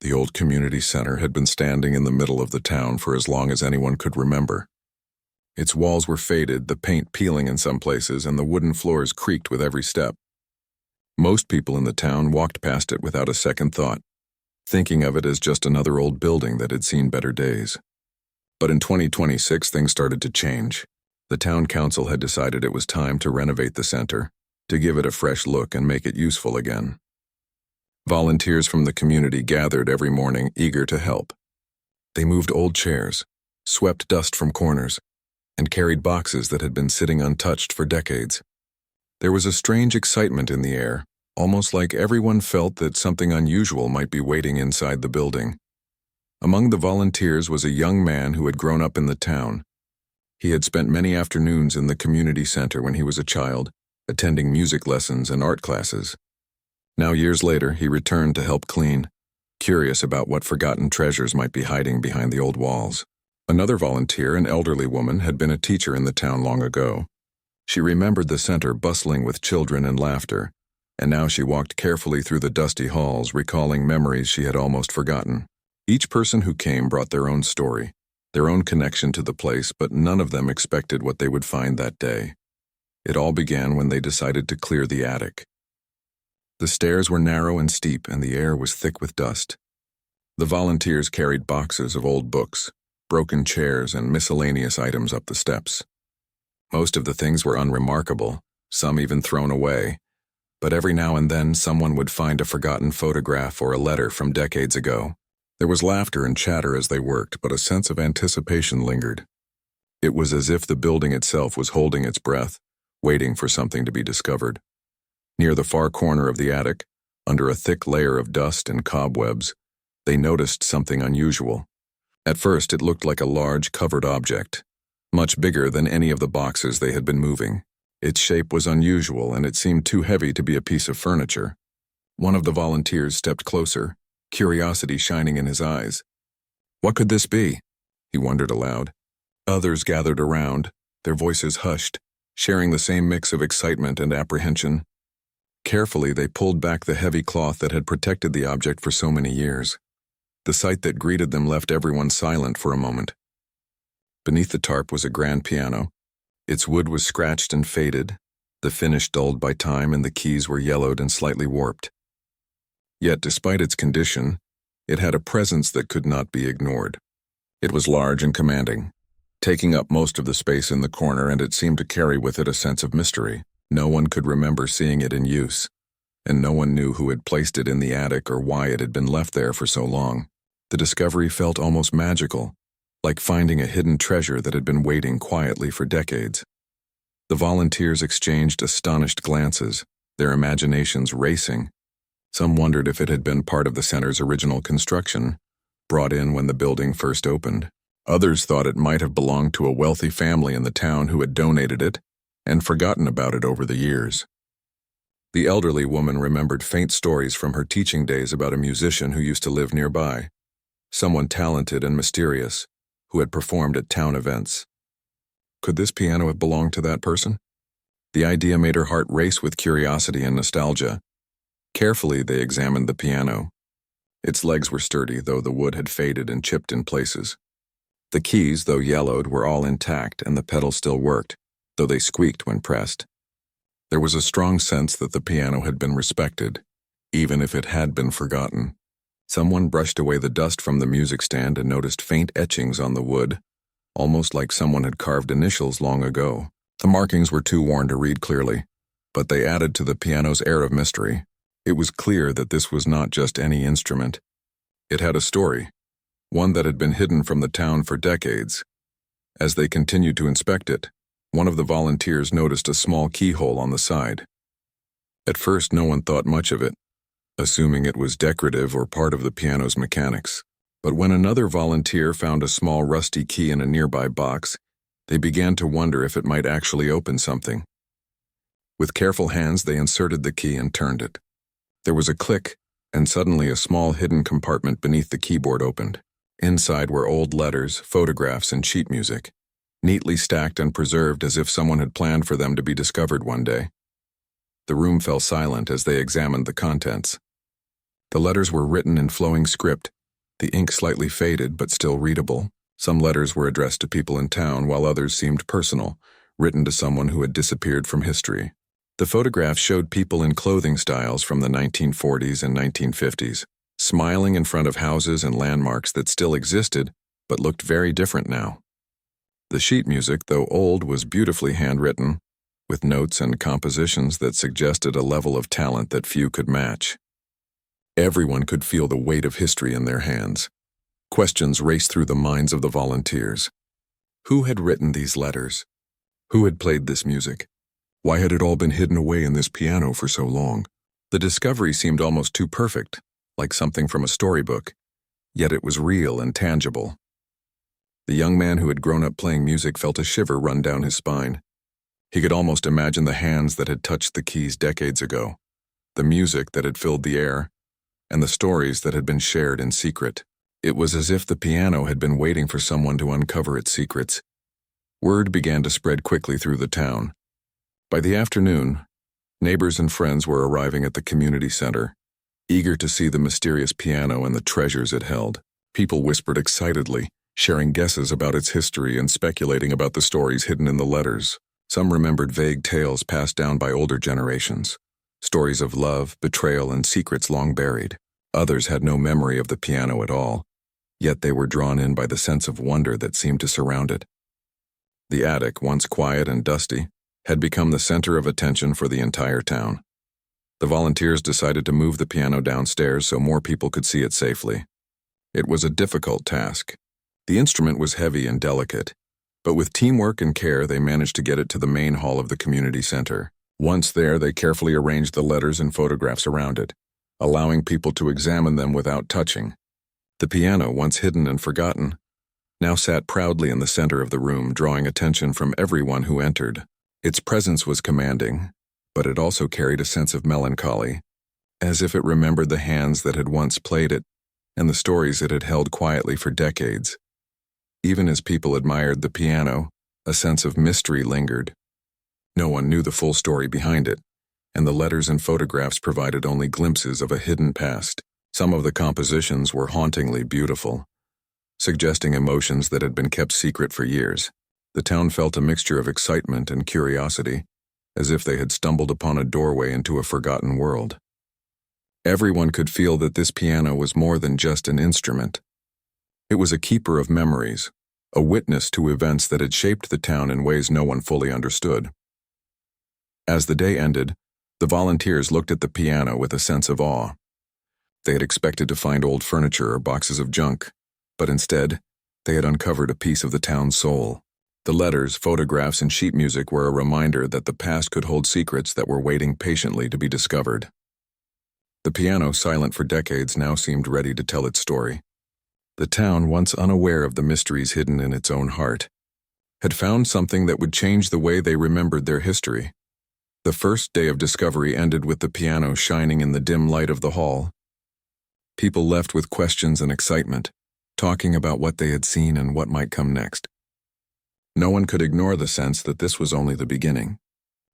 The old community center had been standing in the middle of the town for as long as anyone could remember. Its walls were faded, the paint peeling in some places, and the wooden floors creaked with every step. Most people in the town walked past it without a second thought, thinking of it as just another old building that had seen better days. But in 2026, things started to change. The town council had decided it was time to renovate the center, to give it a fresh look and make it useful again. Volunteers from the community gathered every morning, eager to help. They moved old chairs, swept dust from corners, and carried boxes that had been sitting untouched for decades. There was a strange excitement in the air, almost like everyone felt that something unusual might be waiting inside the building. Among the volunteers was a young man who had grown up in the town. He had spent many afternoons in the community center when he was a child, attending music lessons and art classes. Now, years later, he returned to help clean, curious about what forgotten treasures might be hiding behind the old walls. Another volunteer, an elderly woman, had been a teacher in the town long ago. She remembered the center bustling with children and laughter, and now she walked carefully through the dusty halls, recalling memories she had almost forgotten. Each person who came brought their own story, their own connection to the place, but none of them expected what they would find that day. It all began when they decided to clear the attic. The stairs were narrow and steep, and the air was thick with dust. The volunteers carried boxes of old books, broken chairs, and miscellaneous items up the steps. Most of the things were unremarkable, some even thrown away, but every now and then someone would find a forgotten photograph or a letter from decades ago. There was laughter and chatter as they worked, but a sense of anticipation lingered. It was as if the building itself was holding its breath, waiting for something to be discovered. Near the far corner of the attic, under a thick layer of dust and cobwebs, they noticed something unusual. At first, it looked like a large covered object, much bigger than any of the boxes they had been moving. Its shape was unusual, and it seemed too heavy to be a piece of furniture. One of the volunteers stepped closer, curiosity shining in his eyes. What could this be? He wondered aloud. Others gathered around, their voices hushed, sharing the same mix of excitement and apprehension. Carefully, they pulled back the heavy cloth that had protected the object for so many years. The sight that greeted them left everyone silent for a moment. Beneath the tarp was a grand piano. Its wood was scratched and faded, the finish dulled by time, and the keys were yellowed and slightly warped. Yet, despite its condition, it had a presence that could not be ignored. It was large and commanding, taking up most of the space in the corner, and it seemed to carry with it a sense of mystery. No one could remember seeing it in use, and no one knew who had placed it in the attic or why it had been left there for so long. The discovery felt almost magical, like finding a hidden treasure that had been waiting quietly for decades. The volunteers exchanged astonished glances, their imaginations racing. Some wondered if it had been part of the center's original construction, brought in when the building first opened. Others thought it might have belonged to a wealthy family in the town who had donated it and forgotten about it over the years. The elderly woman remembered faint stories from her teaching days about a musician who used to live nearby, someone talented and mysterious, who had performed at town events. Could this piano have belonged to that person? The idea made her heart race with curiosity and nostalgia. Carefully, they examined the piano. Its legs were sturdy, though the wood had faded and chipped in places. The keys, though yellowed, were all intact, and the pedals still worked, though they squeaked when pressed. There was a strong sense that the piano had been respected, even if it had been forgotten. Someone brushed away the dust from the music stand and noticed faint etchings on the wood, almost like someone had carved initials long ago. The markings were too worn to read clearly, but they added to the piano's air of mystery. It was clear that this was not just any instrument. It had a story, one that had been hidden from the town for decades. As they continued to inspect it, one of the volunteers noticed a small keyhole on the side. At first, no one thought much of it, assuming it was decorative or part of the piano's mechanics. But when another volunteer found a small rusty key in a nearby box, they began to wonder if it might actually open something. With careful hands, they inserted the key and turned it. There was a click, and suddenly a small hidden compartment beneath the keyboard opened. Inside were old letters, photographs, and sheet music, neatly stacked and preserved as if someone had planned for them to be discovered one day. The room fell silent as they examined the contents. The letters were written in flowing script, the ink slightly faded but still readable. Some letters were addressed to people in town, while others seemed personal, written to someone who had disappeared from history. The photographs showed people in clothing styles from the 1940s and 1950s, smiling in front of houses and landmarks that still existed but looked very different now. The sheet music, though old, was beautifully handwritten, with notes and compositions that suggested a level of talent that few could match. Everyone could feel the weight of history in their hands. Questions raced through the minds of the volunteers. Who had written these letters? Who had played this music? Why had it all been hidden away in this piano for so long? The discovery seemed almost too perfect, like something from a storybook, yet it was real and tangible. The young man who had grown up playing music felt a shiver run down his spine. He could almost imagine the hands that had touched the keys decades ago, the music that had filled the air, and the stories that had been shared in secret. It was as if the piano had been waiting for someone to uncover its secrets. Word began to spread quickly through the town. By the afternoon, neighbors and friends were arriving at the community center, eager to see the mysterious piano and the treasures it held. People whispered excitedly, sharing guesses about its history and speculating about the stories hidden in the letters. Some remembered vague tales passed down by older generations, stories of love, betrayal, and secrets long buried. Others had no memory of the piano at all, yet they were drawn in by the sense of wonder that seemed to surround it. The attic, once quiet and dusty, had become the center of attention for the entire town. The volunteers decided to move the piano downstairs so more people could see it safely. It was a difficult task. The instrument was heavy and delicate, but with teamwork and care they managed to get it to the main hall of the community center. Once there, they carefully arranged the letters and photographs around it, allowing people to examine them without touching. The piano, once hidden and forgotten, now sat proudly in the center of the room, drawing attention from everyone who entered. Its presence was commanding, but it also carried a sense of melancholy, as if it remembered the hands that had once played it and the stories it had held quietly for decades. Even as people admired the piano, a sense of mystery lingered. No one knew the full story behind it, and the letters and photographs provided only glimpses of a hidden past. Some of the compositions were hauntingly beautiful, suggesting emotions that had been kept secret for years. The town felt a mixture of excitement and curiosity, as if they had stumbled upon a doorway into a forgotten world. Everyone could feel that this piano was more than just an instrument. It was a keeper of memories, a witness to events that had shaped the town in ways no one fully understood. As the day ended, the volunteers looked at the piano with a sense of awe. They had expected to find old furniture or boxes of junk, but instead, they had uncovered a piece of the town's soul. The letters, photographs, and sheet music were a reminder that the past could hold secrets that were waiting patiently to be discovered. The piano, silent for decades, now seemed ready to tell its story. The town, once unaware of the mysteries hidden in its own heart, had found something that would change the way they remembered their history. The first day of discovery ended with the piano shining in the dim light of the hall. People left with questions and excitement, talking about what they had seen and what might come next. No one could ignore the sense that this was only the beginning.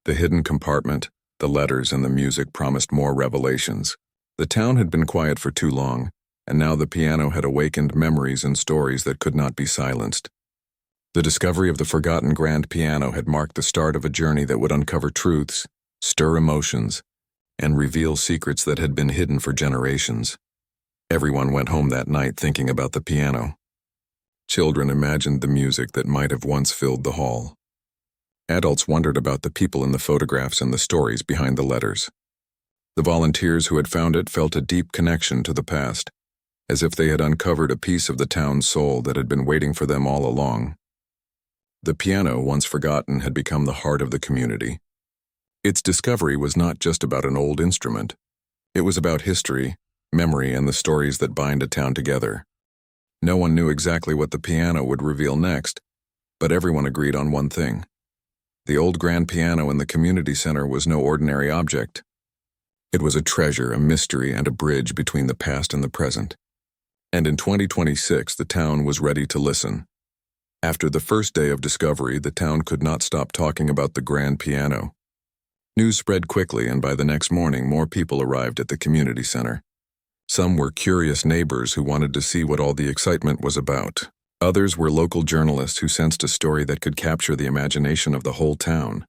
The hidden compartment, the letters, and the music promised more revelations. The town had been quiet for too long, and now the piano had awakened memories and stories that could not be silenced. The discovery of the forgotten grand piano had marked the start of a journey that would uncover truths, stir emotions, and reveal secrets that had been hidden for generations. Everyone went home that night thinking about the piano. Children imagined the music that might have once filled the hall. Adults wondered about the people in the photographs and the stories behind the letters. The volunteers who had found it felt a deep connection to the past, as if they had uncovered a piece of the town's soul that had been waiting for them all along. The piano, once forgotten, had become the heart of the community. Its discovery was not just about an old instrument. It was about history, memory, and the stories that bind a town together. No one knew exactly what the piano would reveal next, but everyone agreed on one thing. The old grand piano in the community center was no ordinary object. It was a treasure, a mystery, and a bridge between the past and the present. And in 2026, the town was ready to listen. After the first day of discovery, the town could not stop talking about the grand piano. News spread quickly, and by the next morning, more people arrived at the community center. Some were curious neighbors who wanted to see what all the excitement was about. Others were local journalists who sensed a story that could capture the imagination of the whole town.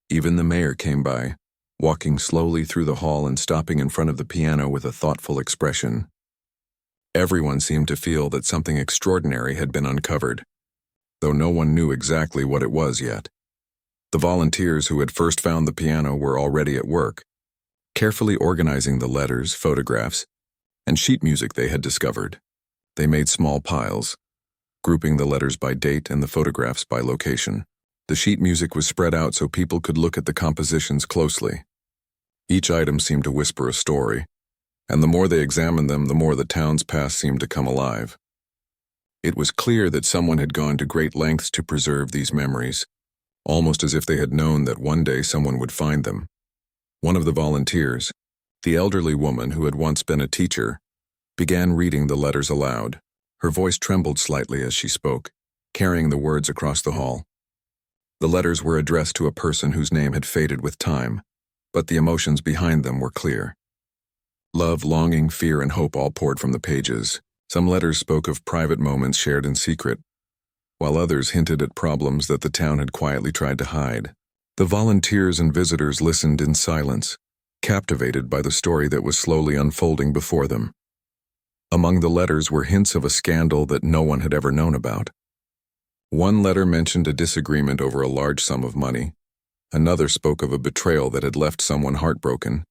Even the mayor came by, walking slowly through the hall and stopping in front of the piano with a thoughtful expression. Everyone seemed to feel that something extraordinary had been uncovered, though no one knew exactly what it was yet. The volunteers who had first found the piano were already at work, carefully organizing the letters, photographs, and sheet music they had discovered. They made small piles, grouping the letters by date and the photographs by location. The sheet music was spread out so people could look at the compositions closely. Each item seemed to whisper a story, and the more they examined them, the more the town's past seemed to come alive. It was clear that someone had gone to great lengths to preserve these memories, almost as if they had known that one day someone would find them. One of the volunteers, the elderly woman who had once been a teacher, began reading the letters aloud. Her voice trembled slightly as she spoke, carrying the words across the hall. The letters were addressed to a person whose name had faded with time, but the emotions behind them were clear. Love, longing, fear, and hope all poured from the pages. Some letters spoke of private moments shared in secret, while others hinted at problems that the town had quietly tried to hide. The volunteers and visitors listened in silence, captivated by the story that was slowly unfolding before them. Among the letters were hints of a scandal that no one had ever known about. One letter mentioned a disagreement over a large sum of money. Another spoke of a betrayal that had left someone heartbroken.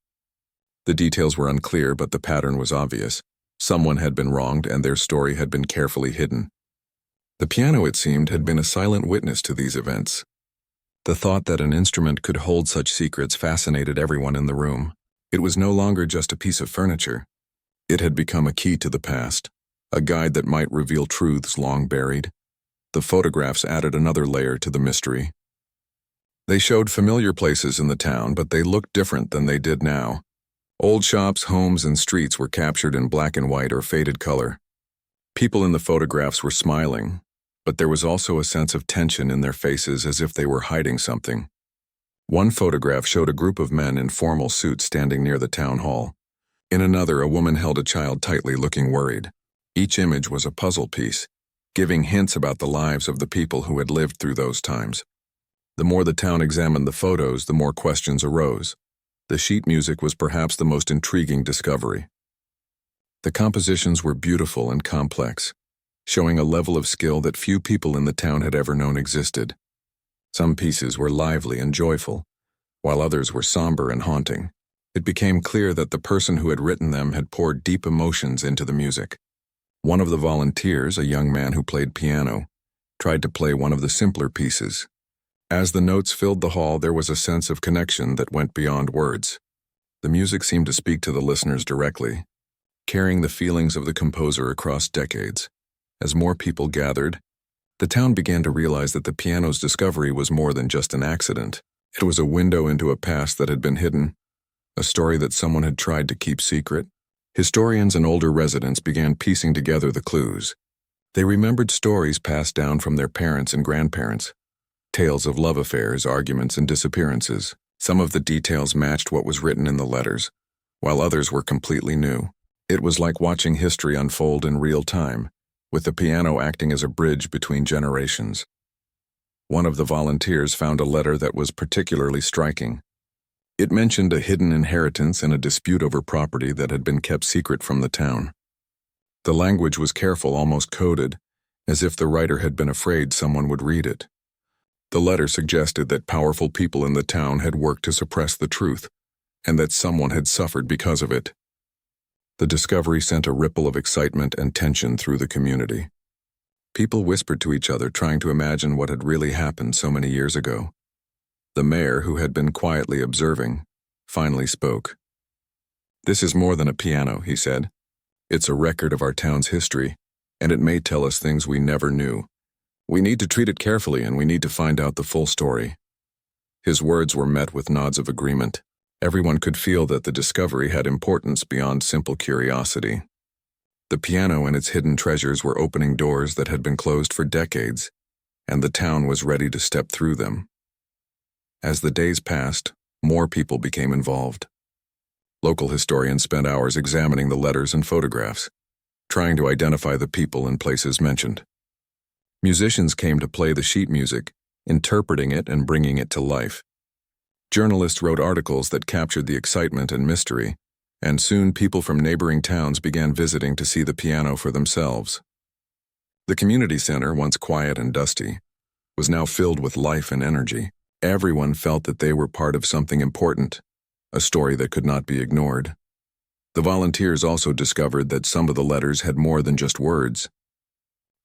The details were unclear, but the pattern was obvious. Someone had been wronged, and their story had been carefully hidden. The piano, it seemed, had been a silent witness to these events. The thought that an instrument could hold such secrets fascinated everyone in the room. It was no longer just a piece of furniture. It had become a key to the past, a guide that might reveal truths long buried. The photographs added another layer to the mystery. They showed familiar places in the town, but they looked different than they did now. Old shops, homes, and streets were captured in black and white or faded color. People in the photographs were smiling, but there was also a sense of tension in their faces, as if they were hiding something. One photograph showed a group of men in formal suits standing near the town hall. In another, a woman held a child tightly, looking worried. Each image was a puzzle piece, giving hints about the lives of the people who had lived through those times. The more the town examined the photos, the more questions arose. The sheet music was perhaps the most intriguing discovery. The compositions were beautiful and complex, showing a level of skill that few people in the town had ever known existed. Some pieces were lively and joyful, while others were somber and haunting. It became clear that the person who had written them had poured deep emotions into the music. One of the volunteers, a young man who played piano, tried to play one of the simpler pieces. As the notes filled the hall, there was a sense of connection that went beyond words. The music seemed to speak to the listeners directly, carrying the feelings of the composer across decades. As more people gathered, the town began to realize that the piano's discovery was more than just an accident. It was a window into a past that had been hidden, a story that someone had tried to keep secret. Historians and older residents began piecing together the clues. They remembered stories passed down from their parents and grandparents, tales of love affairs, arguments, and disappearances. Some of the details matched what was written in the letters, while others were completely new. It was like watching history unfold in real time, with the piano acting as a bridge between generations. One of the volunteers found a letter that was particularly striking. It mentioned a hidden inheritance and a dispute over property that had been kept secret from the town. The language was careful, almost coded, as if the writer had been afraid someone would read it. The letter suggested that powerful people in the town had worked to suppress the truth, and that someone had suffered because of it. The discovery sent a ripple of excitement and tension through the community. People whispered to each other, trying to imagine what had really happened so many years ago. The mayor, who had been quietly observing, finally spoke. "This is more than a piano," he said. "It's a record of our town's history, and it may tell us things we never knew. We need to treat it carefully, and we need to find out the full story." His words were met with nods of agreement. Everyone could feel that the discovery had importance beyond simple curiosity. The piano and its hidden treasures were opening doors that had been closed for decades, and the town was ready to step through them. As the days passed, more people became involved. Local historians spent hours examining the letters and photographs, trying to identify the people and places mentioned. Musicians came to play the sheet music, interpreting it and bringing it to life. Journalists wrote articles that captured the excitement and mystery, and soon people from neighboring towns began visiting to see the piano for themselves. The community center, once quiet and dusty, was now filled with life and energy. Everyone felt that they were part of something important, a story that could not be ignored. The volunteers also discovered that some of the letters had more than just words.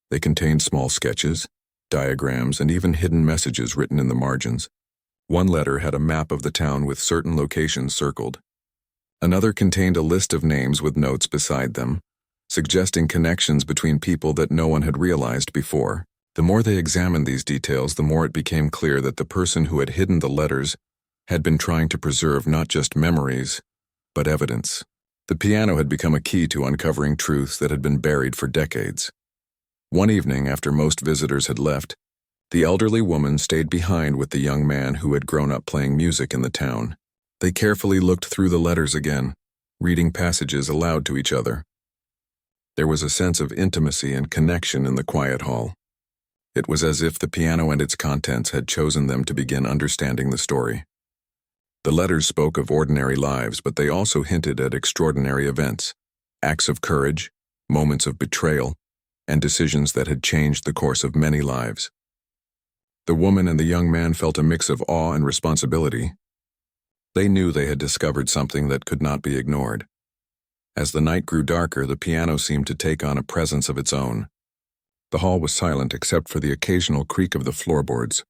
They contained small sketches, diagrams, and even hidden messages written in the margins. One letter had a map of the town with certain locations circled. Another contained a list of names with notes beside them, suggesting connections between people that no one had realized before. The more they examined these details, the more it became clear that the person who had hidden the letters had been trying to preserve not just memories, but evidence. The piano had become a key to uncovering truths that had been buried for decades. One evening, after most visitors had left, the elderly woman stayed behind with the young man who had grown up playing music in the town. They carefully looked through the letters again, reading passages aloud to each other. There was a sense of intimacy and connection in the quiet hall. It was as if the piano and its contents had chosen them to begin understanding the story. The letters spoke of ordinary lives, but they also hinted at extraordinary events, acts of courage, moments of betrayal, and decisions that had changed the course of many lives. The woman and the young man felt a mix of awe and responsibility. They knew they had discovered something that could not be ignored. As the night grew darker, the piano seemed to take on a presence of its own. The hall was silent except for the occasional creak of the floorboards.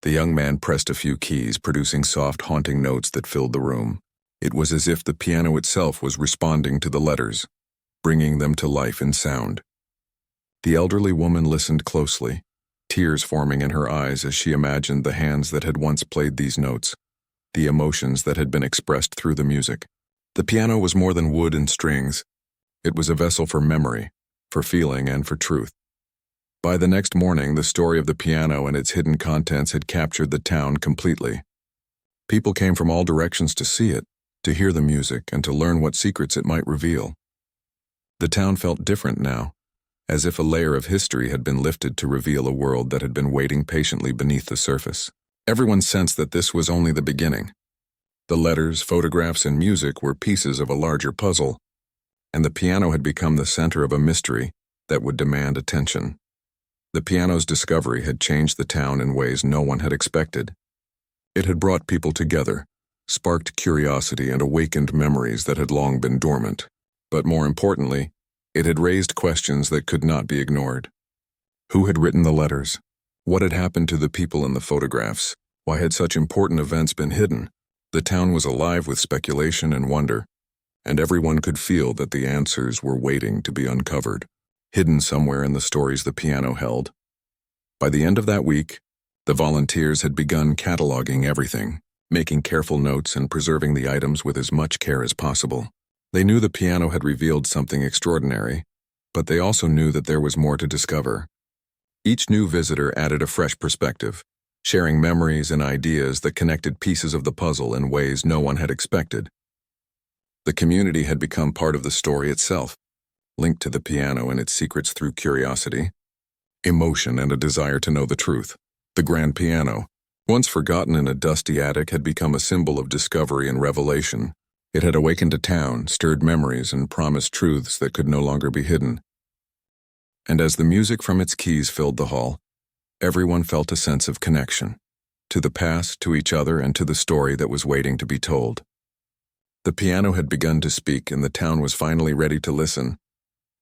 The young man pressed a few keys, producing soft, haunting notes that filled the room. It was as if the piano itself was responding to the letters, bringing them to life in sound. The elderly woman listened closely, tears forming in her eyes as she imagined the hands that had once played these notes, the emotions that had been expressed through the music. The piano was more than wood and strings. It was a vessel for memory, for feeling, and for truth. By the next morning, the story of the piano and its hidden contents had captured the town completely. People came from all directions to see it, to hear the music, and to learn what secrets it might reveal. The town felt different now, as if a layer of history had been lifted to reveal a world that had been waiting patiently beneath the surface. Everyone sensed that this was only the beginning. The letters, photographs, and music were pieces of a larger puzzle, and the piano had become the center of a mystery that would demand attention. The piano's discovery had changed the town in ways no one had expected. It had brought people together, sparked curiosity, and awakened memories that had long been dormant. But more importantly, it had raised questions that could not be ignored. Who had written the letters? What had happened to the people in the photographs? Why had such important events been hidden? The town was alive with speculation and wonder, and everyone could feel that the answers were waiting to be uncovered, hidden somewhere in the stories the piano held. By the end of that week, the volunteers had begun cataloging everything, making careful notes and preserving the items with as much care as possible. They knew the piano had revealed something extraordinary, but they also knew that there was more to discover. Each new visitor added a fresh perspective, sharing memories and ideas that connected pieces of the puzzle in ways no one had expected. The community had become part of the story itself, linked to the piano and its secrets through curiosity, emotion, and a desire to know the truth. The grand piano, once forgotten in a dusty attic, had become a symbol of discovery and revelation. It had awakened a town, stirred memories, and promised truths that could no longer be hidden. And as the music from its keys filled the hall, everyone felt a sense of connection, to the past, to each other, and to the story that was waiting to be told. The piano had begun to speak, and the town was finally ready to listen.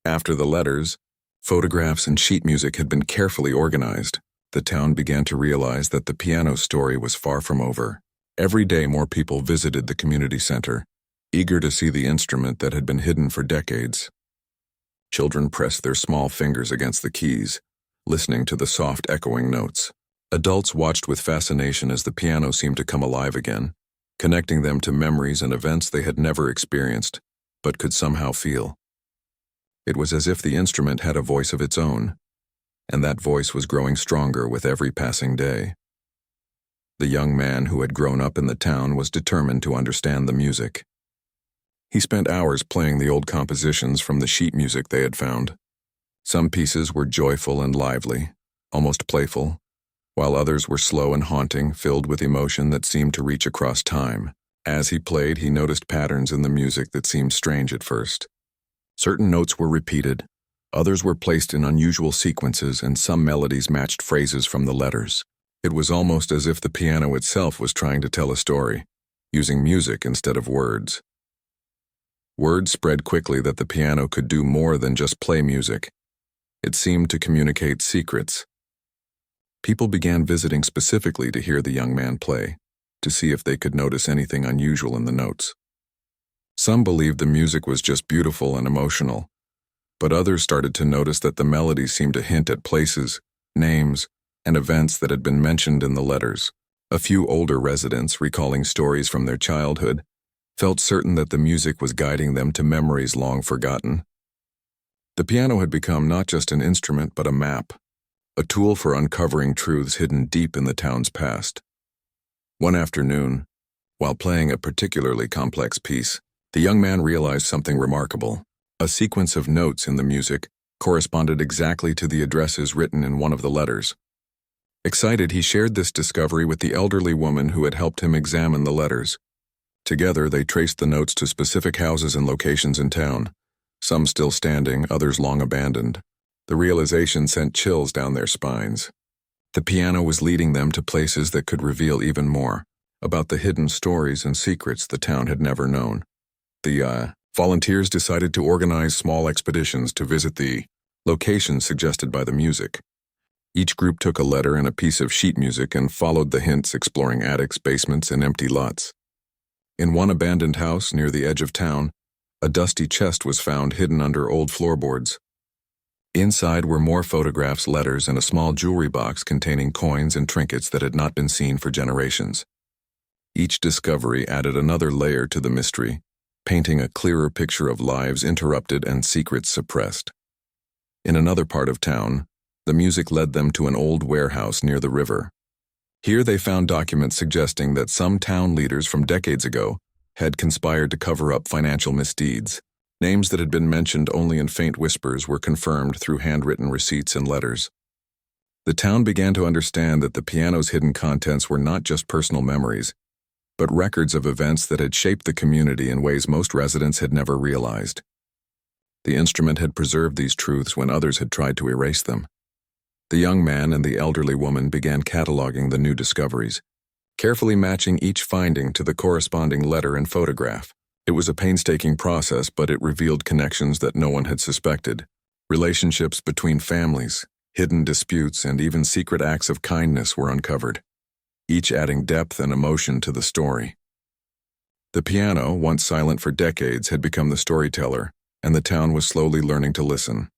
After the letters, photographs, and sheet music had been carefully organized, the town began to realize that the piano story was far from over. Every day more people visited the community center, eager to see the instrument that had been hidden for decades. Children pressed their small fingers against the keys, listening to the soft echoing notes. Adults watched with fascination as the piano seemed to come alive again, connecting them to memories and events they had never experienced, but could somehow feel. It was as if the instrument had a voice of its own, and that voice was growing stronger with every passing day. The young man who had grown up in the town was determined to understand the music. He spent hours playing the old compositions from the sheet music they had found. Some pieces were joyful and lively, almost playful, while others were slow and haunting, filled with emotion that seemed to reach across time. As he played, he noticed patterns in the music that seemed strange at first. Certain notes were repeated, others were placed in unusual sequences, and some melodies matched phrases from the letters. It was almost as if the piano itself was trying to tell a story, using music instead of words. Word spread quickly that the piano could do more than just play music. It seemed to communicate secrets. People began visiting specifically to hear the young man play, to see if they could notice anything unusual in the notes. Some believed the music was just beautiful and emotional, but others started to notice that the melodies seemed to hint at places, names, and events that had been mentioned in the letters. A few older residents, recalling stories from their childhood, felt certain that the music was guiding them to memories long forgotten. The piano had become not just an instrument but a map, a tool for uncovering truths hidden deep in the town's past. One afternoon, while playing a particularly complex piece, the young man realized something remarkable. A sequence of notes in the music corresponded exactly to the addresses written in one of the letters. Excited, he shared this discovery with the elderly woman who had helped him examine the letters. Together, they traced the notes to specific houses and locations in town, some still standing, others long abandoned. The realization sent chills down their spines. The piano was leading them to places that could reveal even more about the hidden stories and secrets the town had never known. The volunteers decided to organize small expeditions to visit the locations suggested by the music. Each group took a letter and a piece of sheet music and followed the hints, exploring attics, basements, and empty lots. In one abandoned house near the edge of town, a dusty chest was found hidden under old floorboards. Inside were more photographs, letters, and a small jewelry box containing coins and trinkets that had not been seen for generations. Each discovery added another layer to the mystery, painting a clearer picture of lives interrupted and secrets suppressed. In another part of town, the music led them to an old warehouse near the river. Here they found documents suggesting that some town leaders from decades ago had conspired to cover up financial misdeeds. Names that had been mentioned only in faint whispers were confirmed through handwritten receipts and letters. The town began to understand that the piano's hidden contents were not just personal memories, but records of events that had shaped the community in ways most residents had never realized. The instrument had preserved these truths when others had tried to erase them. The young man and the elderly woman began cataloging the new discoveries, carefully matching each finding to the corresponding letter and photograph. It was a painstaking process, but it revealed connections that no one had suspected. Relationships between families, hidden disputes, and even secret acts of kindness were uncovered, each adding depth and emotion to the story. The piano, once silent for decades, had become the storyteller, and the town was slowly learning to listen.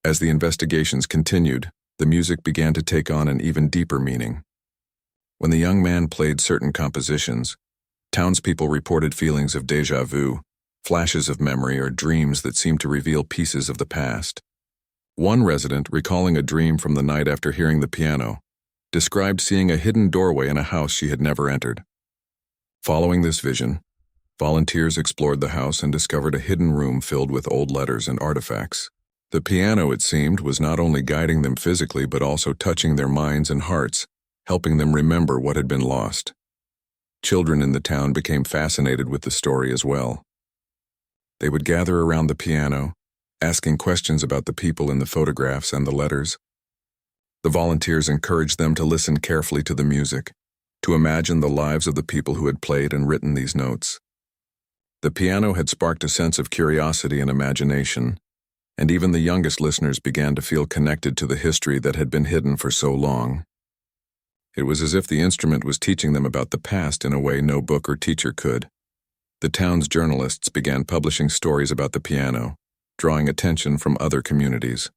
As the investigations continued, the music began to take on an even deeper meaning. When the young man played certain compositions, townspeople reported feelings of déjà vu, flashes of memory or dreams that seemed to reveal pieces of the past. One resident, recalling a dream from the night after hearing the piano, described seeing a hidden doorway in a house she had never entered. Following this vision, volunteers explored the house and discovered a hidden room filled with old letters and artifacts. The piano, it seemed, was not only guiding them physically but also touching their minds and hearts, helping them remember what had been lost. Children in the town became fascinated with the story as well. They would gather around the piano, asking questions about the people in the photographs and the letters. The volunteers encouraged them to listen carefully to the music, to imagine the lives of the people who had played and written these notes. The piano had sparked a sense of curiosity and imagination, and even the youngest listeners began to feel connected to the history that had been hidden for so long. It was as if the instrument was teaching them about the past in a way no book or teacher could. The town's journalists began publishing stories about the piano, drawing attention from other communities.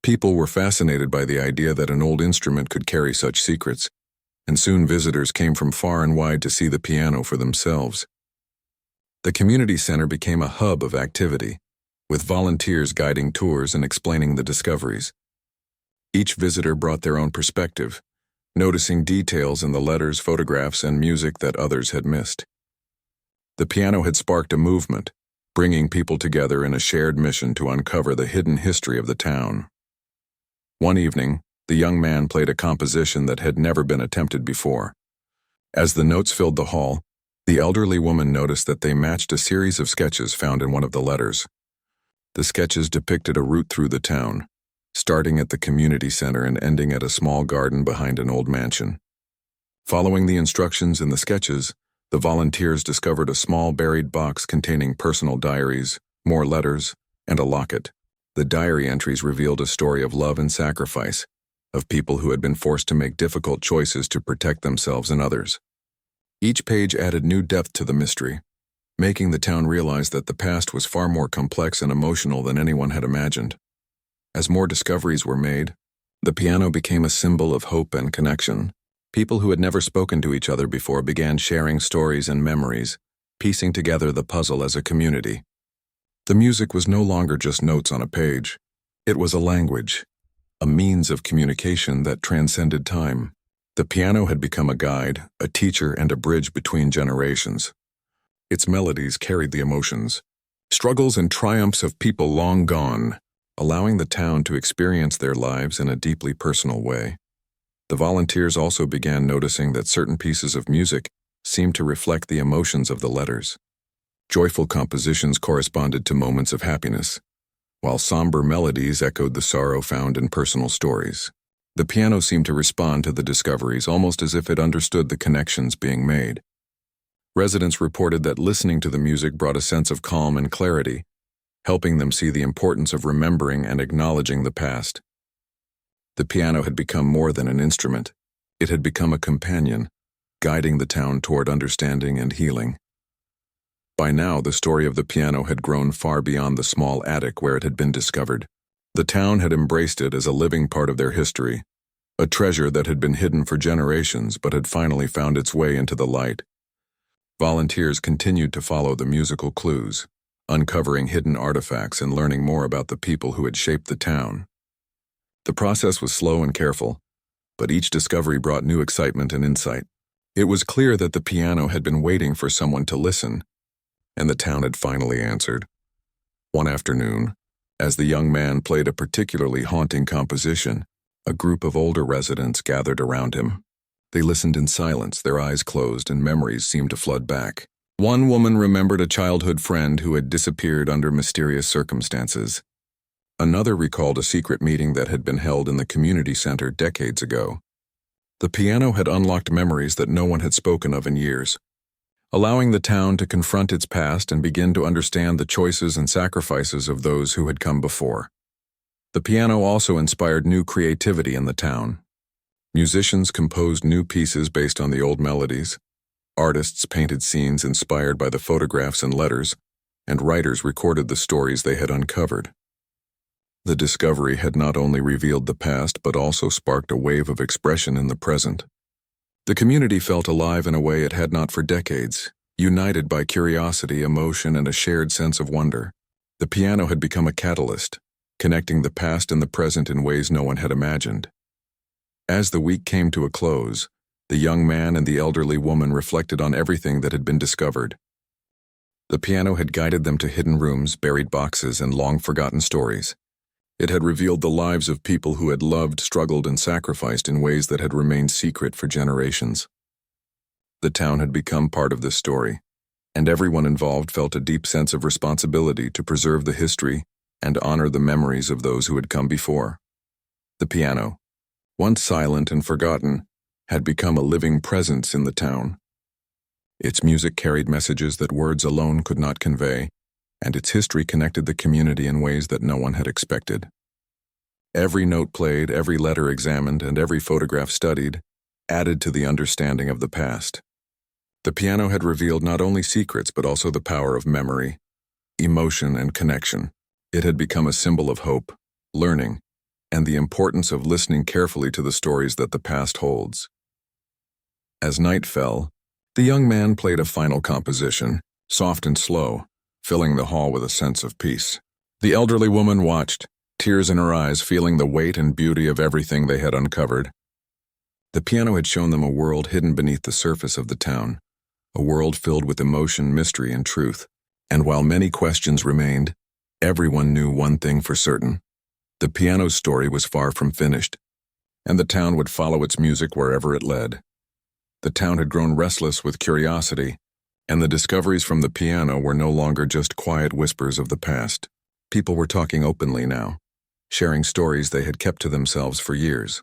People were fascinated by the idea that an old instrument could carry such secrets, and soon visitors came from far and wide to see the piano for themselves. The community center became a hub of activity, with volunteers guiding tours and explaining the discoveries. Each visitor brought their own perspective, noticing details in the letters, photographs, and music that others had missed. The piano had sparked a movement, bringing people together in a shared mission to uncover the hidden history of the town. One evening, the young man played a composition that had never been attempted before. As the notes filled the hall, the elderly woman noticed that they matched a series of sketches found in one of the letters. The sketches depicted a route through the town, starting at the community center and ending at a small garden behind an old mansion. Following the instructions in the sketches, the volunteers discovered a small buried box containing personal diaries, more letters, and a locket. The diary entries revealed a story of love and sacrifice, of people who had been forced to make difficult choices to protect themselves and others. Each page added new depth to the mystery, making the town realize that the past was far more complex and emotional than anyone had imagined. As more discoveries were made, the piano became a symbol of hope and connection. People who had never spoken to each other before began sharing stories and memories, piecing together the puzzle as a community. The music was no longer just notes on a page. It was a language, a means of communication that transcended time. The piano had become a guide, a teacher, and a bridge between generations. Its melodies carried the emotions, struggles and triumphs of people long gone, allowing the town to experience their lives in a deeply personal way. The volunteers also began noticing that certain pieces of music seemed to reflect the emotions of the letters. Joyful compositions corresponded to moments of happiness, while somber melodies echoed the sorrow found in personal stories. The piano seemed to respond to the discoveries almost as if it understood the connections being made. Residents reported that listening to the music brought a sense of calm and clarity, helping them see the importance of remembering and acknowledging the past. The piano had become more than an instrument. It had become a companion, guiding the town toward understanding and healing. By now, the story of the piano had grown far beyond the small attic where it had been discovered. The town had embraced it as a living part of their history, a treasure that had been hidden for generations but had finally found its way into the light. Volunteers continued to follow the musical clues, uncovering hidden artifacts and learning more about the people who had shaped the town. The process was slow and careful, but each discovery brought new excitement and insight. It was clear that the piano had been waiting for someone to listen, and the town had finally answered. One afternoon, as the young man played a particularly haunting composition, a group of older residents gathered around him. They listened in silence, their eyes closed, and memories seemed to flood back. One woman remembered a childhood friend who had disappeared under mysterious circumstances. Another recalled a secret meeting that had been held in the community center decades ago. The piano had unlocked memories that no one had spoken of in years, allowing the town to confront its past and begin to understand the choices and sacrifices of those who had come before. The piano also inspired new creativity in the town. Musicians composed new pieces based on the old melodies, artists painted scenes inspired by the photographs and letters, and writers recorded the stories they had uncovered. The discovery had not only revealed the past but also sparked a wave of expression in the present. The community felt alive in a way it had not for decades, united by curiosity, emotion, and a shared sense of wonder. The piano had become a catalyst, connecting the past and the present in ways no one had imagined. As the week came to a close, the young man and the elderly woman reflected on everything that had been discovered. The piano had guided them to hidden rooms, buried boxes, and long-forgotten stories. It had revealed the lives of people who had loved, struggled, and sacrificed in ways that had remained secret for generations. The town had become part of this story, and everyone involved felt a deep sense of responsibility to preserve the history and honor the memories of those who had come before. The piano, once silent and forgotten, had become a living presence in the town. Its music carried messages that words alone could not convey, and its history connected the community in ways that no one had expected. Every note played, every letter examined, and every photograph studied added to the understanding of the past. The piano had revealed not only secrets but also the power of memory, emotion, and connection. It had become a symbol of hope, learning, and the importance of listening carefully to the stories that the past holds. As night fell, the young man played a final composition, soft and slow, filling the hall with a sense of peace. The elderly woman watched, tears in her eyes, feeling the weight and beauty of everything they had uncovered. The piano had shown them a world hidden beneath the surface of the town, a world filled with emotion, mystery, and truth. And while many questions remained, everyone knew one thing for certain. The piano's story was far from finished, and the town would follow its music wherever it led. The town had grown restless with curiosity, and the discoveries from the piano were no longer just quiet whispers of the past. People were talking openly now, sharing stories they had kept to themselves for years.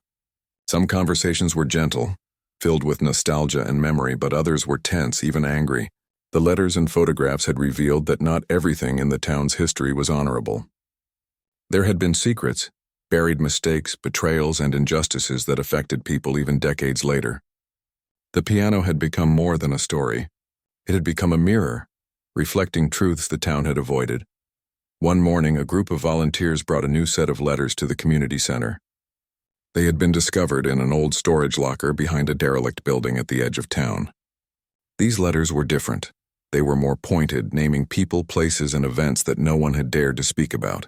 Some conversations were gentle, filled with nostalgia and memory, but others were tense, even angry. The letters and photographs had revealed that not everything in the town's history was honorable. There had been secrets, buried mistakes, betrayals, and injustices that affected people even decades later. The piano had become more than a story. It had become a mirror, reflecting truths the town had avoided. One morning, a group of volunteers brought a new set of letters to the community center. They had been discovered in an old storage locker behind a derelict building at the edge of town. These letters were different. They were more pointed, naming people, places, and events that no one had dared to speak about.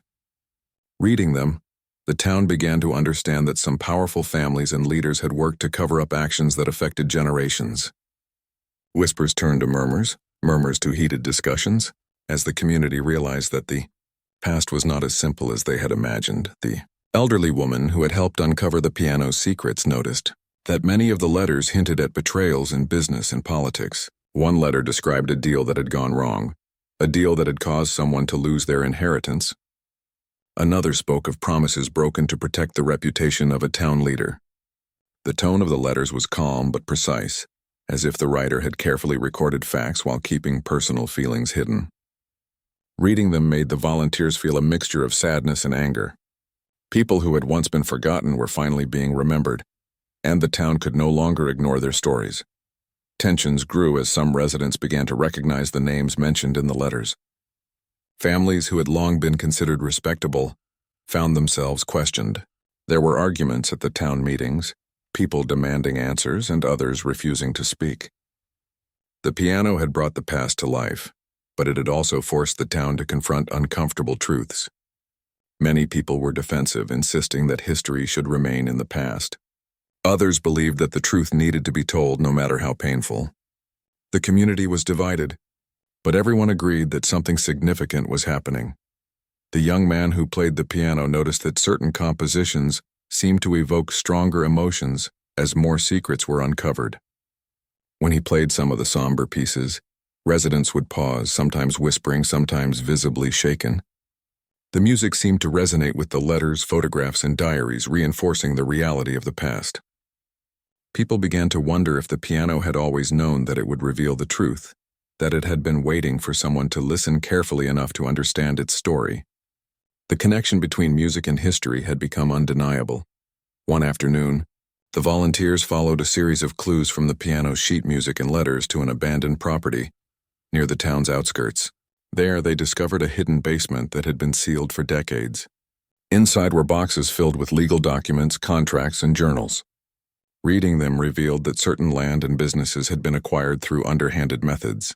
Reading them, the town began to understand that some powerful families and leaders had worked to cover up actions that affected generations. Whispers turned to murmurs, murmurs to heated discussions, as the community realized that the past was not as simple as they had imagined. The elderly woman who had helped uncover the piano's secrets noticed that many of the letters hinted at betrayals in business and politics. One letter described a deal that had gone wrong, a deal that had caused someone to lose their inheritance. Another spoke of promises broken to protect the reputation of a town leader. The tone of the letters was calm but precise, as if the writer had carefully recorded facts while keeping personal feelings hidden. Reading them made the volunteers feel a mixture of sadness and anger. People who had once been forgotten were finally being remembered, and the town could no longer ignore their stories. Tensions grew as some residents began to recognize the names mentioned in the letters. Families who had long been considered respectable found themselves questioned. There were arguments at the town meetings, people demanding answers and others refusing to speak. The piano had brought the past to life, but it had also forced the town to confront uncomfortable truths. Many people were defensive, insisting that history should remain in the past. Others believed that the truth needed to be told no matter how painful. The community was divided, but everyone agreed that something significant was happening. The young man who played the piano noticed that certain compositions seemed to evoke stronger emotions as more secrets were uncovered. When he played some of the somber pieces, residents would pause, sometimes whispering, sometimes visibly shaken. The music seemed to resonate with the letters, photographs, and diaries, reinforcing the reality of the past. People began to wonder if the piano had always known that it would reveal the truth, that it had been waiting for someone to listen carefully enough to understand its story. The connection between music and history had become undeniable. One afternoon, the volunteers followed a series of clues from the piano's sheet music and letters to an abandoned property near the town's outskirts. There, they discovered a hidden basement that had been sealed for decades. Inside were boxes filled with legal documents, contracts, and journals. Reading them revealed that certain land and businesses had been acquired through underhanded methods.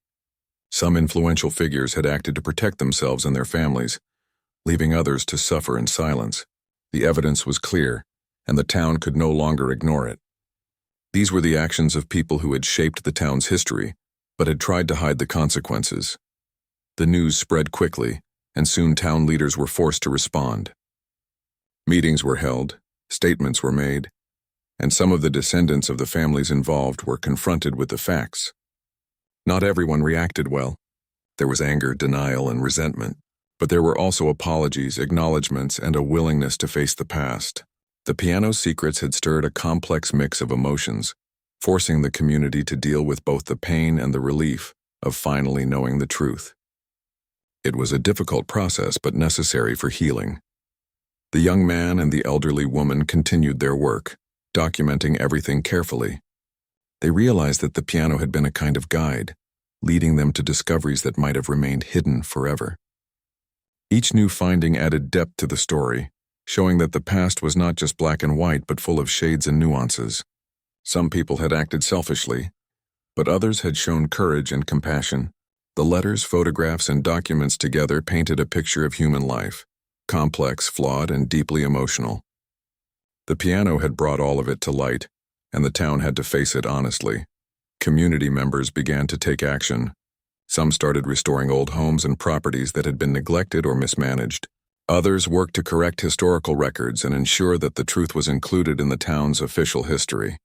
Some influential figures had acted to protect themselves and their families, leaving others to suffer in silence. The evidence was clear, and the town could no longer ignore it. These were the actions of people who had shaped the town's history, but had tried to hide the consequences. The news spread quickly, and soon town leaders were forced to respond. Meetings were held, statements were made, and some of the descendants of the families involved were confronted with the facts. Not everyone reacted well. There was anger, denial, and resentment, but there were also apologies, acknowledgments, and a willingness to face the past. The piano's secrets had stirred a complex mix of emotions, forcing the community to deal with both the pain and the relief of finally knowing the truth. It was a difficult process, but necessary for healing. The young man and the elderly woman continued their work, documenting everything carefully. They realized that the piano had been a kind of guide, leading them to discoveries that might have remained hidden forever. Each new finding added depth to the story, showing that the past was not just black and white but full of shades and nuances. Some people had acted selfishly, but others had shown courage and compassion. The letters, photographs, and documents together painted a picture of human life, complex, flawed, and deeply emotional. The piano had brought all of it to light, and the town had to face it honestly. Community members began to take action. Some started restoring old homes and properties that had been neglected or mismanaged. Others worked to correct historical records and ensure that the truth was included in the town's official history.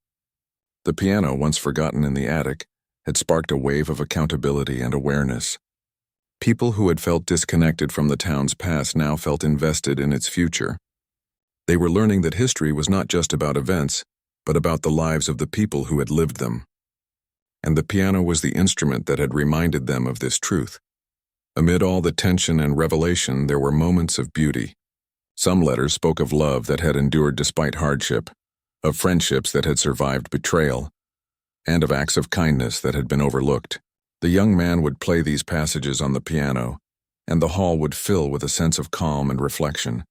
The piano, once forgotten in the attic, had sparked a wave of accountability and awareness. People who had felt disconnected from the town's past now felt invested in its future. They were learning that history was not just about events, but about the lives of the people who had lived them. And the piano was the instrument that had reminded them of this truth. Amid all the tension and revelation, there were moments of beauty. Some letters spoke of love that had endured despite hardship, of friendships that had survived betrayal, and of acts of kindness that had been overlooked. The young man would play these passages on the piano, and the hall would fill with a sense of calm and reflection.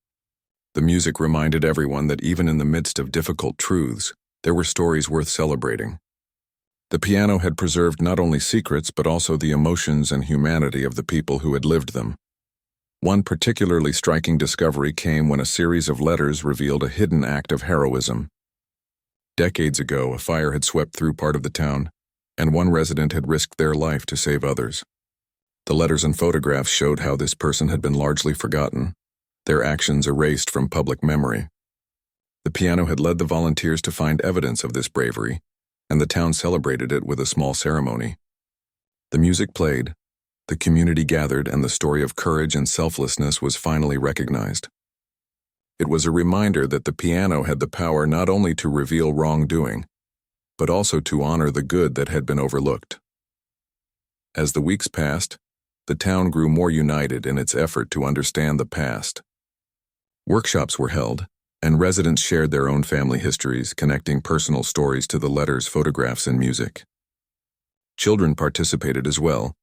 The music reminded everyone that even in the midst of difficult truths, there were stories worth celebrating. The piano had preserved not only secrets but also the emotions and humanity of the people who had lived them. One particularly striking discovery came when a series of letters revealed a hidden act of heroism. Decades ago, a fire had swept through part of the town, and one resident had risked their life to save others. The letters and photographs showed how this person had been largely forgotten, their actions erased from public memory. The piano had led the volunteers to find evidence of this bravery, and the town celebrated it with a small ceremony. The music played, the community gathered, and the story of courage and selflessness was finally recognized. It was a reminder that the piano had the power not only to reveal wrongdoing, but also to honor the good that had been overlooked. As the weeks passed, the town grew more united in its effort to understand the past. Workshops were held, and residents shared their own family histories, connecting personal stories to the letters, photographs, and music. Children participated as well,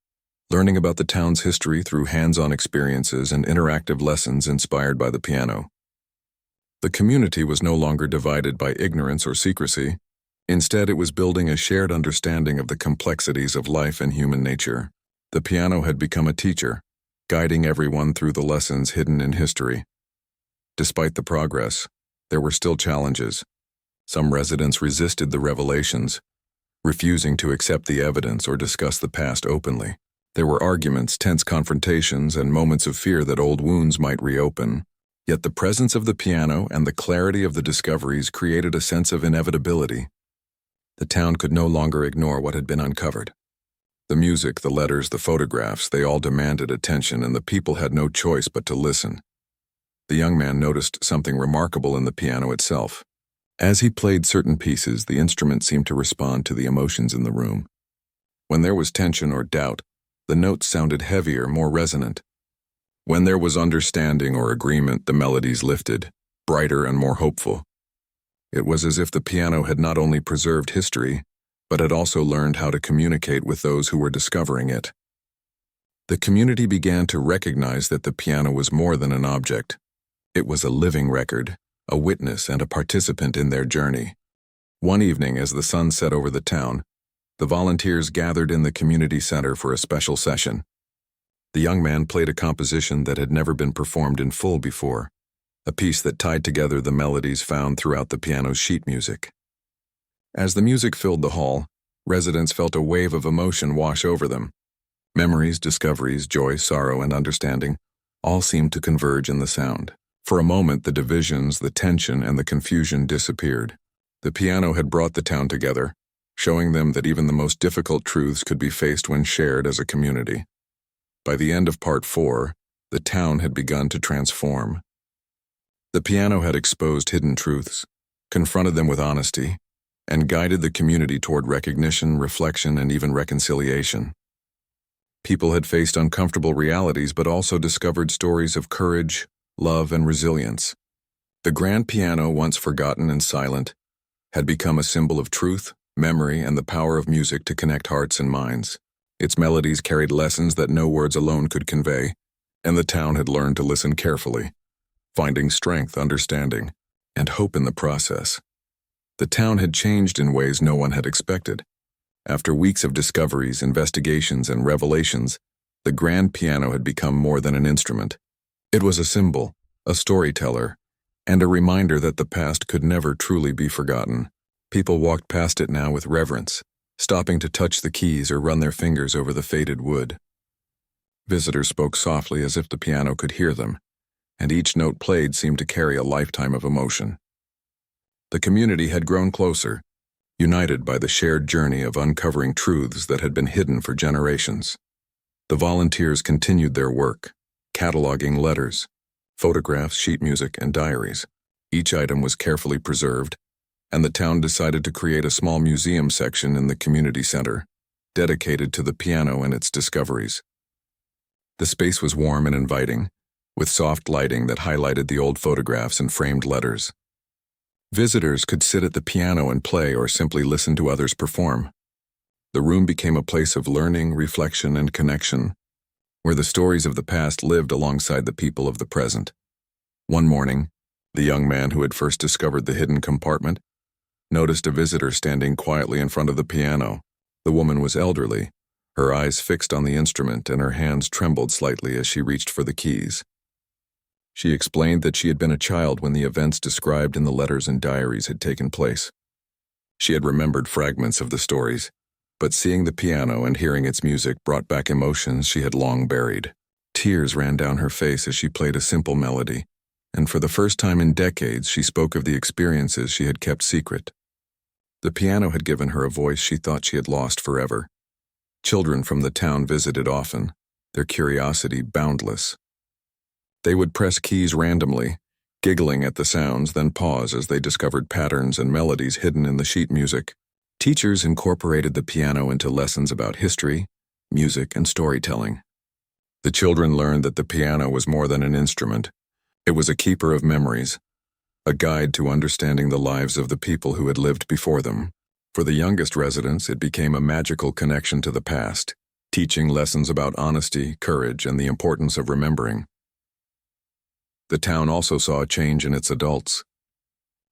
learning about the town's history through hands-on experiences and interactive lessons inspired by the piano. The community was no longer divided by ignorance or secrecy. Instead, it was building a shared understanding of the complexities of life and human nature. The piano had become a teacher, guiding everyone through the lessons hidden in history. Despite the progress, there were still challenges. Some residents resisted the revelations, refusing to accept the evidence or discuss the past openly. There were arguments, tense confrontations, and moments of fear that old wounds might reopen. Yet the presence of the piano and the clarity of the discoveries created a sense of inevitability. The town could no longer ignore what had been uncovered. The music, the letters, the photographs, they all demanded attention, and the people had no choice but to listen. The young man noticed something remarkable in the piano itself. As he played certain pieces, the instrument seemed to respond to the emotions in the room. When there was tension or doubt, the notes sounded heavier, more resonant. When there was understanding or agreement, the melodies lifted, brighter and more hopeful. It was as if the piano had not only preserved history, but had also learned how to communicate with those who were discovering it. The community began to recognize that the piano was more than an object. It was a living record, a witness and a participant in their journey. One evening, as the sun set over the town, the volunteers gathered in the community center for a special session. The young man played a composition that had never been performed in full before, a piece that tied together the melodies found throughout the piano's sheet music. As the music filled the hall, residents felt a wave of emotion wash over them. Memories, discoveries, joy, sorrow, and understanding all seemed to converge in the sound. For a moment, the divisions, the tension, and the confusion disappeared. The piano had brought the town together, showing them that even the most difficult truths could be faced when shared as a community. By the end of Part 4, the town had begun to transform. The piano had exposed hidden truths, confronted them with honesty, and guided the community toward recognition, reflection, and even reconciliation. People had faced uncomfortable realities but also discovered stories of courage, love, and resilience. The grand piano, once forgotten and silent, had become a symbol of truth, memory, and the power of music to connect hearts and minds. Its melodies carried lessons that no words alone could convey, and the town had learned to listen carefully, finding strength, understanding, and hope in the process. The town had changed in ways no one had expected. After weeks of discoveries, investigations, and revelations, the grand piano had become more than an instrument. It was a symbol, a storyteller, and a reminder that the past could never truly be forgotten. People walked past it now with reverence, stopping to touch the keys or run their fingers over the faded wood. Visitors spoke softly as if the piano could hear them, and each note played seemed to carry a lifetime of emotion. The community had grown closer, united by the shared journey of uncovering truths that had been hidden for generations. The volunteers continued their work, cataloging letters, photographs, sheet music, and diaries. Each item was carefully preserved, and the town decided to create a small museum section in the community center, dedicated to the piano and its discoveries. The space was warm and inviting, with soft lighting that highlighted the old photographs and framed letters. Visitors could sit at the piano and play or simply listen to others perform. The room became a place of learning, reflection, and connection, where the stories of the past lived alongside the people of the present. One morning, the young man who had first discovered the hidden compartment noticed a visitor standing quietly in front of the piano. The woman was elderly, her eyes fixed on the instrument, and her hands trembled slightly as she reached for the keys. She explained that she had been a child when the events described in the letters and diaries had taken place. She had remembered fragments of the stories, but seeing the piano and hearing its music brought back emotions she had long buried. Tears ran down her face as she played a simple melody, and for the first time in decades she spoke of the experiences she had kept secret. The piano had given her a voice she thought she had lost forever. Children from the town visited often, their curiosity boundless. They would press keys randomly, giggling at the sounds, then pause as they discovered patterns and melodies hidden in the sheet music. Teachers incorporated the piano into lessons about history, music, and storytelling. The children learned that the piano was more than an instrument. It was a keeper of memories, a guide to understanding the lives of the people who had lived before them. For the youngest residents, it became a magical connection to the past, teaching lessons about honesty, courage, and the importance of remembering. The town also saw a change in its adults.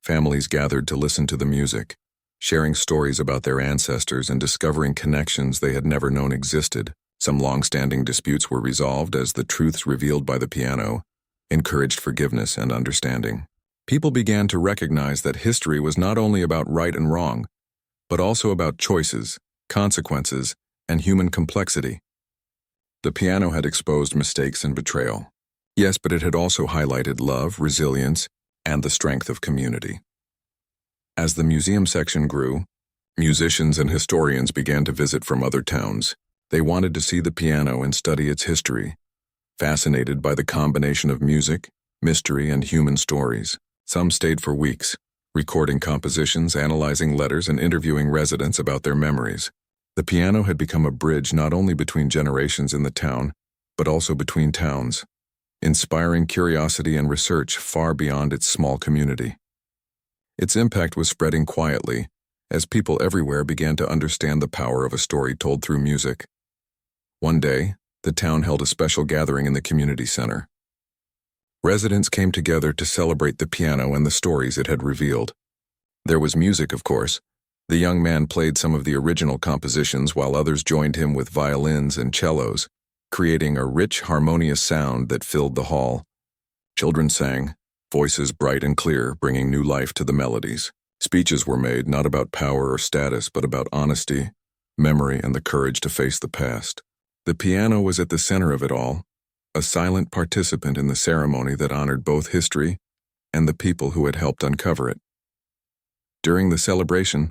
Families gathered to listen to the music, sharing stories about their ancestors and discovering connections they had never known existed. Some long-standing disputes were resolved as the truths revealed by the piano encouraged forgiveness and understanding. People began to recognize that history was not only about right and wrong, but also about choices, consequences, and human complexity. The piano had exposed mistakes and betrayal. Yes, but it had also highlighted love, resilience, and the strength of community. As the museum section grew, musicians and historians began to visit from other towns. They wanted to see the piano and study its history, fascinated by the combination of music, mystery, and human stories. Some stayed for weeks, recording compositions, analyzing letters, and interviewing residents about their memories. The piano had become a bridge not only between generations in the town, but also between towns, inspiring curiosity and research far beyond its small community. Its impact was spreading quietly, as people everywhere began to understand the power of a story told through music. One day, the town held a special gathering in the community center. Residents came together to celebrate the piano and the stories it had revealed. There was music, of course. The young man played some of the original compositions while others joined him with violins and cellos, creating a rich, harmonious sound that filled the hall. Children sang, voices bright and clear, bringing new life to the melodies. Speeches were made not about power or status, but about honesty, memory, and the courage to face the past. The piano was at the center of it all, a silent participant in the ceremony that honored both history and the people who had helped uncover it. During the celebration,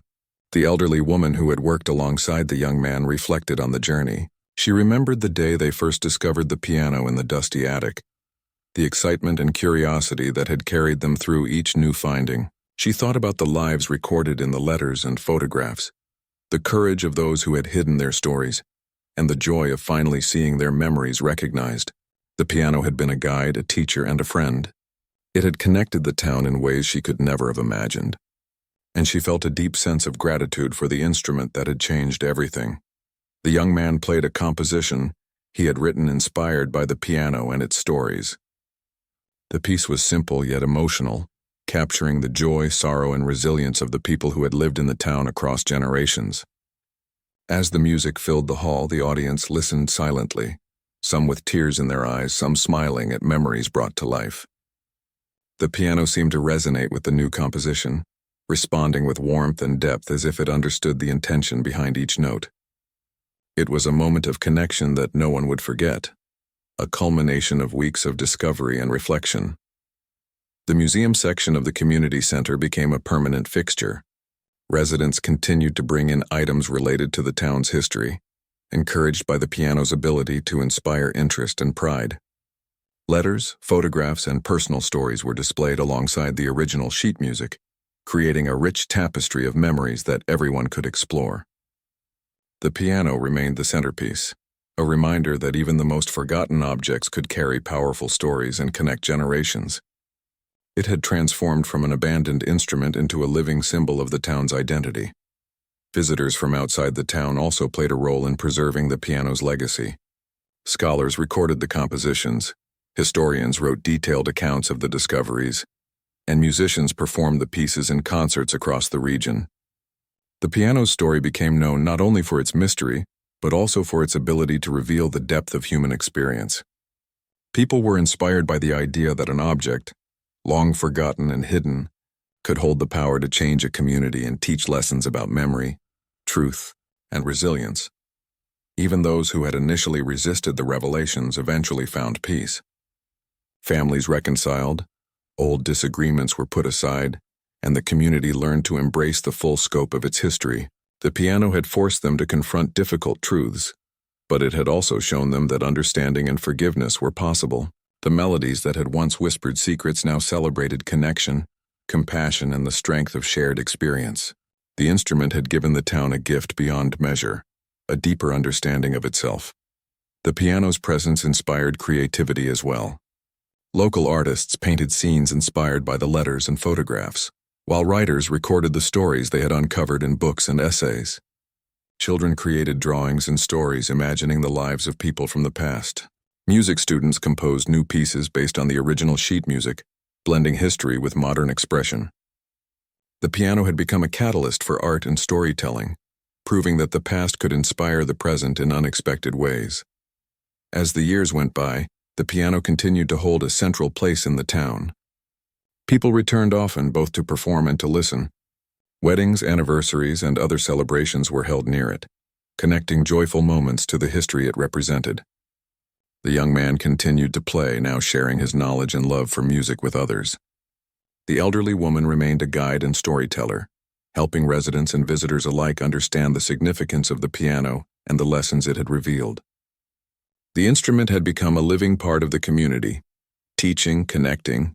the elderly woman who had worked alongside the young man reflected on the journey. She remembered the day they first discovered the piano in the dusty attic, the excitement and curiosity that had carried them through each new finding. She thought about the lives recorded in the letters and photographs, the courage of those who had hidden their stories, and the joy of finally seeing their memories recognized. The piano had been a guide, a teacher, and a friend. It had connected the town in ways she could never have imagined, and she felt a deep sense of gratitude for the instrument that had changed everything. The young man played a composition he had written inspired by the piano and its stories. The piece was simple yet emotional, capturing the joy, sorrow, and resilience of the people who had lived in the town across generations. As the music filled the hall, the audience listened silently, some with tears in their eyes, some smiling at memories brought to life. The piano seemed to resonate with the new composition, responding with warmth and depth as if it understood the intention behind each note. It was a moment of connection that no one would forget, a culmination of weeks of discovery and reflection. The museum section of the community center became a permanent fixture. Residents continued to bring in items related to the town's history, encouraged by the piano's ability to inspire interest and pride. Letters, photographs, and personal stories were displayed alongside the original sheet music, creating a rich tapestry of memories that everyone could explore. The piano remained the centerpiece, a reminder that even the most forgotten objects could carry powerful stories and connect generations. It had transformed from an abandoned instrument into a living symbol of the town's identity. Visitors from outside the town also played a role in preserving the piano's legacy. Scholars recorded the compositions, historians wrote detailed accounts of the discoveries, and musicians performed the pieces in concerts across the region. The piano's story became known not only for its mystery, but also for its ability to reveal the depth of human experience. People were inspired by the idea that an object, long forgotten and hidden, could hold the power to change a community and teach lessons about memory, truth, and resilience. Even those who had initially resisted the revelations eventually found peace. Families reconciled, old disagreements were put aside, and the community learned to embrace the full scope of its history. The piano had forced them to confront difficult truths, but it had also shown them that understanding and forgiveness were possible. The melodies that had once whispered secrets now celebrated connection, compassion, and the strength of shared experience. The instrument had given the town a gift beyond measure, a deeper understanding of itself. The piano's presence inspired creativity as well. Local artists painted scenes inspired by the letters and photographs, while writers recorded the stories they had uncovered in books and essays. Children created drawings and stories imagining the lives of people from the past. Music students composed new pieces based on the original sheet music, blending history with modern expression. The piano had become a catalyst for art and storytelling, proving that the past could inspire the present in unexpected ways. As the years went by, the piano continued to hold a central place in the town. People returned often both to perform and to listen. Weddings, anniversaries, and other celebrations were held near it, connecting joyful moments to the history it represented. The young man continued to play, now sharing his knowledge and love for music with others. The elderly woman remained a guide and storyteller, helping residents and visitors alike understand the significance of the piano and the lessons it had revealed. The instrument had become a living part of the community, teaching, connecting,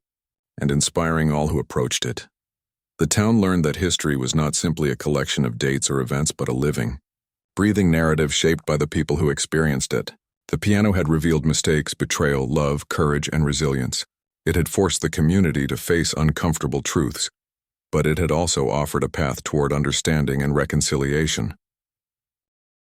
and inspiring all who approached it. The town learned that history was not simply a collection of dates or events, but a living, breathing narrative shaped by the people who experienced it. The piano had revealed mistakes, betrayal, love, courage, and resilience. It had forced the community to face uncomfortable truths, but it had also offered a path toward understanding and reconciliation.